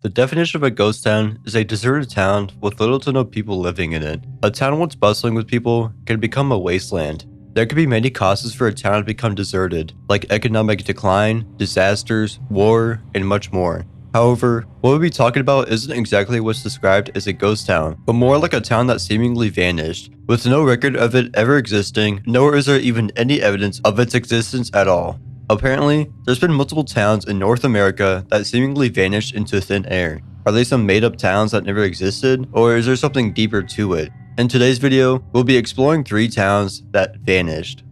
The definition of a ghost town is a deserted town with little to no people living in it. A town once bustling with people can become a wasteland. There could be many causes for a town to become deserted, like economic decline, disasters, war, and much more. However, what we'll be talking about isn't exactly what's described as a ghost town, but more like a town that seemingly vanished, with no record of it ever existing, nor is there even any evidence of its existence at all. Apparently, there's been multiple towns in North America that seemingly vanished into thin air. Are they some made-up towns that never existed, or is there something deeper to it? In today's video, we'll be exploring 3 towns that vanished.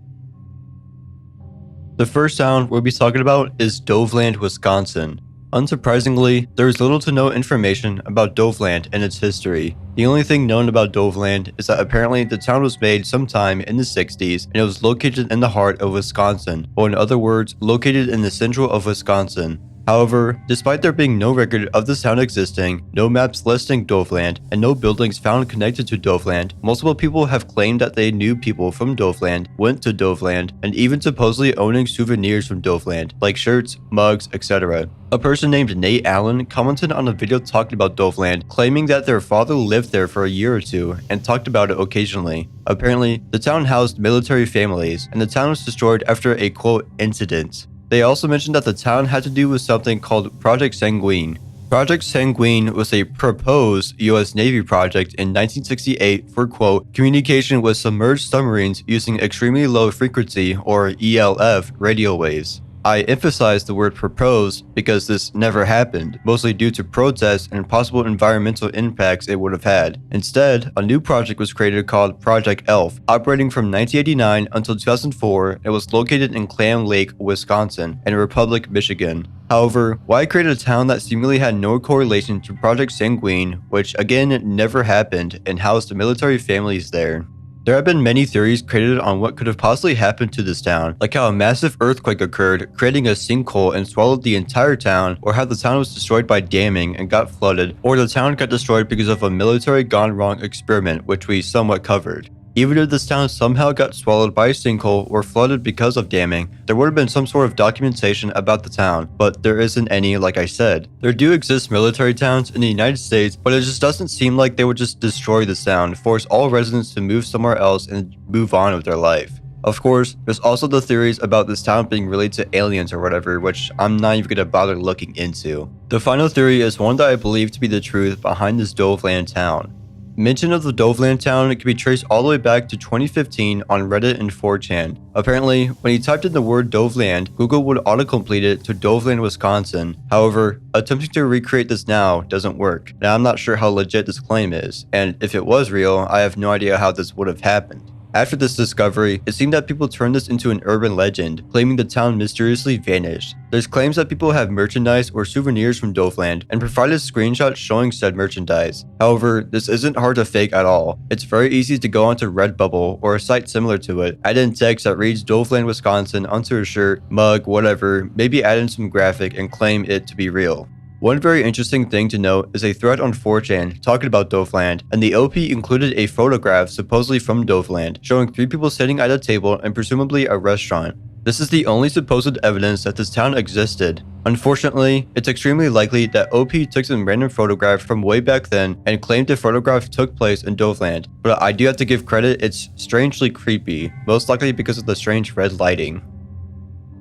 The first town we'll be talking about is Doveland, Wisconsin. Unsurprisingly, there is little to no information about Doveland and its history. The only thing known about Doveland is that apparently the town was made sometime in the 60s and it was located in the heart of Wisconsin, or in other words, located in the central of Wisconsin. However, despite there being no record of this town existing, no maps listing Doveland, and no buildings found connected to Doveland, multiple people have claimed that they knew people from Doveland, went to Doveland, and even supposedly owning souvenirs from Doveland, like shirts, mugs, etc. A person named Nate Allen commented on a video talking about Doveland, claiming that their father lived there for a year or 2 and talked about it occasionally. Apparently, the town housed military families, and the town was destroyed after a quote incident. They also mentioned that the town had to do with something called Project Sanguine. Project Sanguine was a proposed US Navy project in 1968 for, quote, communication with submerged submarines using extremely low frequency, or ELF, radio waves. I emphasize the word proposed because this never happened, mostly due to protests and possible environmental impacts it would have had. Instead, a new project was created called Project ELF, operating from 1989 until 2004 and was located in Clam Lake, Wisconsin, and Republic, Michigan. However, why create a town that seemingly had no correlation to Project Sanguine, which again never happened, and housed military families there? There have been many theories created on what could have possibly happened to this town, like how a massive earthquake occurred, creating a sinkhole and swallowed the entire town, or how the town was destroyed by damming and got flooded, or the town got destroyed because of a military gone wrong experiment, which we somewhat covered. Even if this town somehow got swallowed by a sinkhole or flooded because of damming, there would have been some sort of documentation about the town, but there isn't any, like I said. There do exist military towns in the United States, but it just doesn't seem like they would just destroy this town, force all residents to move somewhere else and move on with their life. Of course, there's also the theories about this town being related to aliens or whatever, which I'm not even gonna bother looking into. The final theory is one that I believe to be the truth behind this Doveland town. Mention of the Doveland town can be traced all the way back to 2015 on Reddit and 4chan. Apparently, when you typed in the word Doveland, Google would autocomplete it to Doveland, Wisconsin. However, attempting to recreate this now doesn't work. Now, I'm not sure how legit this claim is, and if it was real, I have no idea how this would have happened. After this discovery, it seemed that people turned this into an urban legend, claiming the town mysteriously vanished. There's claims that people have merchandise or souvenirs from Doveland and provided screenshots showing said merchandise. However, this isn't hard to fake at all. It's very easy to go onto Redbubble or a site similar to it, add in text that reads Doveland, Wisconsin onto a shirt, mug, whatever, maybe add in some graphic and claim it to be real. One very interesting thing to note is a thread on 4chan talking about Doveland, and the OP included a photograph supposedly from Doveland, showing 3 people sitting at a table and presumably a restaurant. This is the only supposed evidence that this town existed. Unfortunately, it's extremely likely that OP took some random photograph from way back then and claimed the photograph took place in Doveland, but I do have to give credit, it's strangely creepy, most likely because of the strange red lighting.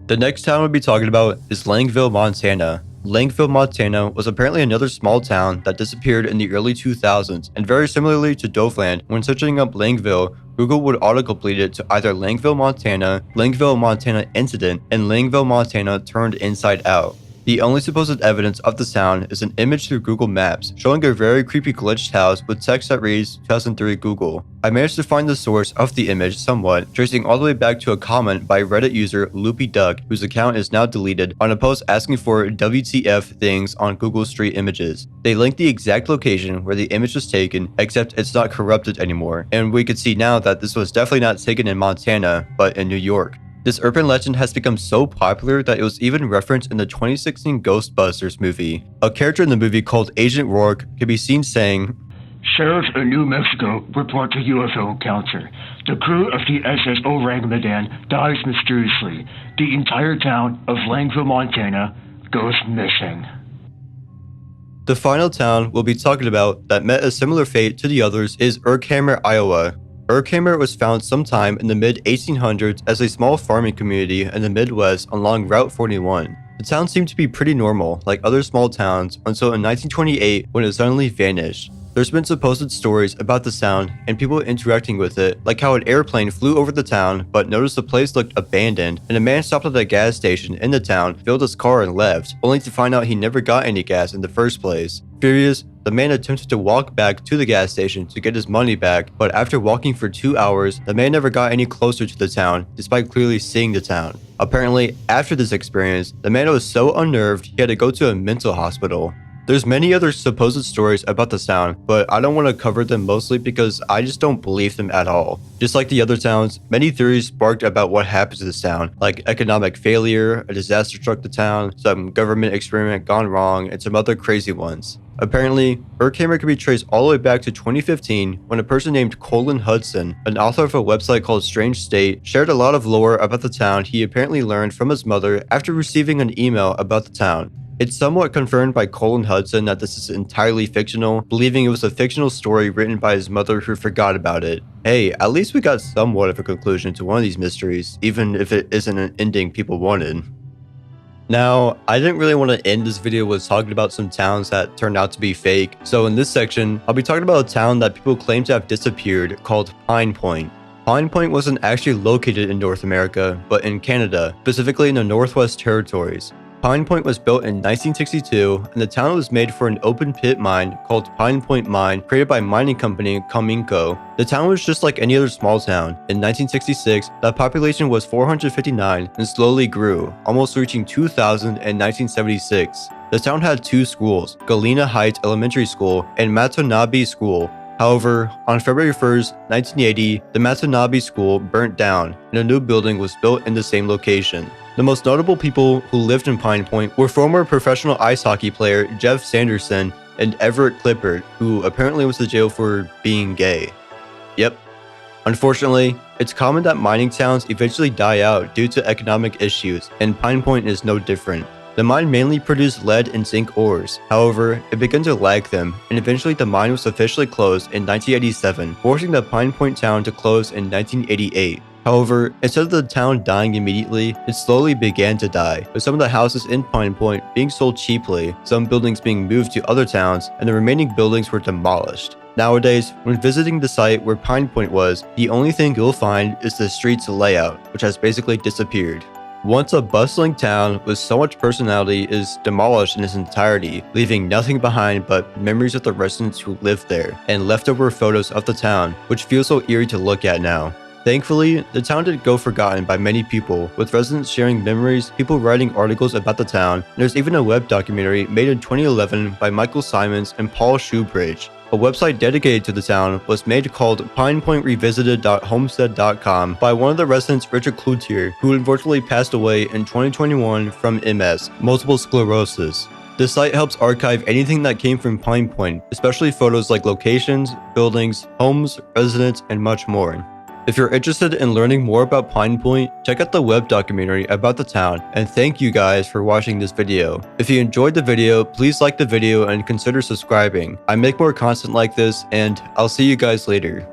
The next town we'll be talking about is Langville, Montana. Langville, Montana was apparently another small town that disappeared in the early 2000s, and very similarly to Doveland, when searching up Langville, Google would autocomplete it to either Langville, Montana incident, and Langville, Montana turned inside out. The only supposed evidence of the town is an image through Google Maps, showing a very creepy glitched house with text that reads 2003 Google. I managed to find the source of the image somewhat, tracing all the way back to a comment by Reddit user Loopy Duck, whose account is now deleted, on a post asking for WTF things on Google Street Images. They linked the exact location where the image was taken, except it's not corrupted anymore, and we could see now that this was definitely not taken in Montana, but in New York. This urban legend has become so popular that it was even referenced in the 2016 Ghostbusters movie. A character in the movie called Agent Rourke can be seen saying, "Sheriff in New Mexico report to UFO encounter. The crew of the SS Orang-Medan dies mysteriously. The entire town of Langville, Montana goes missing." The final town we'll be talking about that met a similar fate to the others is Urkhammer, Iowa. Urkhammer was found sometime in the mid-1800s as a small farming community in the Midwest along Route 41. The town seemed to be pretty normal, like other small towns, until in 1928 when it suddenly vanished. There's been supposed stories about the sound and people interacting with it, like how an airplane flew over the town but noticed the place looked abandoned, and a man stopped at a gas station in the town, filled his car and left, only to find out he never got any gas in the first place. Furious, the man attempted to walk back to the gas station to get his money back, but after walking for 2 hours, the man never got any closer to the town, despite clearly seeing the town. Apparently, after this experience, the man was so unnerved he had to go to a mental hospital. There's many other supposed stories about the sound, but I don't want to cover them mostly because I just don't believe them at all. Just like the other towns, many theories sparked about what happened to the town, like economic failure, a disaster struck the town, some government experiment gone wrong, and some other crazy ones. Apparently, Urkhammer can be traced all the way back to 2015 when a person named Colin Hudson, an author of a website called Strange State, shared a lot of lore about the town he apparently learned from his mother after receiving an email about the town. It's somewhat confirmed by Colin Hudson that this is entirely fictional, believing it was a fictional story written by his mother who forgot about it. Hey, at least we got somewhat of a conclusion to one of these mysteries, even if it isn't an ending people wanted. Now, I didn't really want to end this video with talking about some towns that turned out to be fake, so in this section, I'll be talking about a town that people claim to have disappeared called Pine Point. Pine Point wasn't actually located in North America, but in Canada, specifically in the Northwest Territories. Pine Point was built in 1962, and the town was made for an open pit mine called Pine Point Mine, created by mining company Cominco. The town was just like any other small town. In 1966, the population was 459 and slowly grew, almost reaching 2,000 in 1976. The town had 2 schools, Galena Heights Elementary School and Matanabe School. However, on February 1st, 1980, the Matanabe School burnt down, and a new building was built in the same location. The most notable people who lived in Pine Point were former professional ice hockey player Jeff Sanderson and Everett Clippard, who apparently went to jail for being gay. Yep. Unfortunately, it's common that mining towns eventually die out due to economic issues, and Pine Point is no different. The mine mainly produced lead and zinc ores. However, it began to lack them, and eventually the mine was officially closed in 1987, forcing the Pine Point town to close in 1988. However, instead of the town dying immediately, it slowly began to die, with some of the houses in Pine Point being sold cheaply, some buildings being moved to other towns, and the remaining buildings were demolished. Nowadays, when visiting the site where Pine Point was, the only thing you'll find is the street's layout, which has basically disappeared. Once a bustling town with so much personality is demolished in its entirety, leaving nothing behind but memories of the residents who lived there, and leftover photos of the town, which feels so eerie to look at now. Thankfully, the town didn't go forgotten by many people, with residents sharing memories, people writing articles about the town, and there's even a web documentary made in 2011 by Michael Simons and Paul Shoebridge. A website dedicated to the town was made called pinepointrevisited.homestead.com by one of the residents, Richard Cloutier, who unfortunately passed away in 2021 from MS, multiple sclerosis. The site helps archive anything that came from Pine Point, especially photos like locations, buildings, homes, residents, and much more. If you're interested in learning more about Pine Point, check out the web documentary about the town, and thank you guys for watching this video. If you enjoyed the video, please like the video and consider subscribing. I make more content like this, and I'll see you guys later.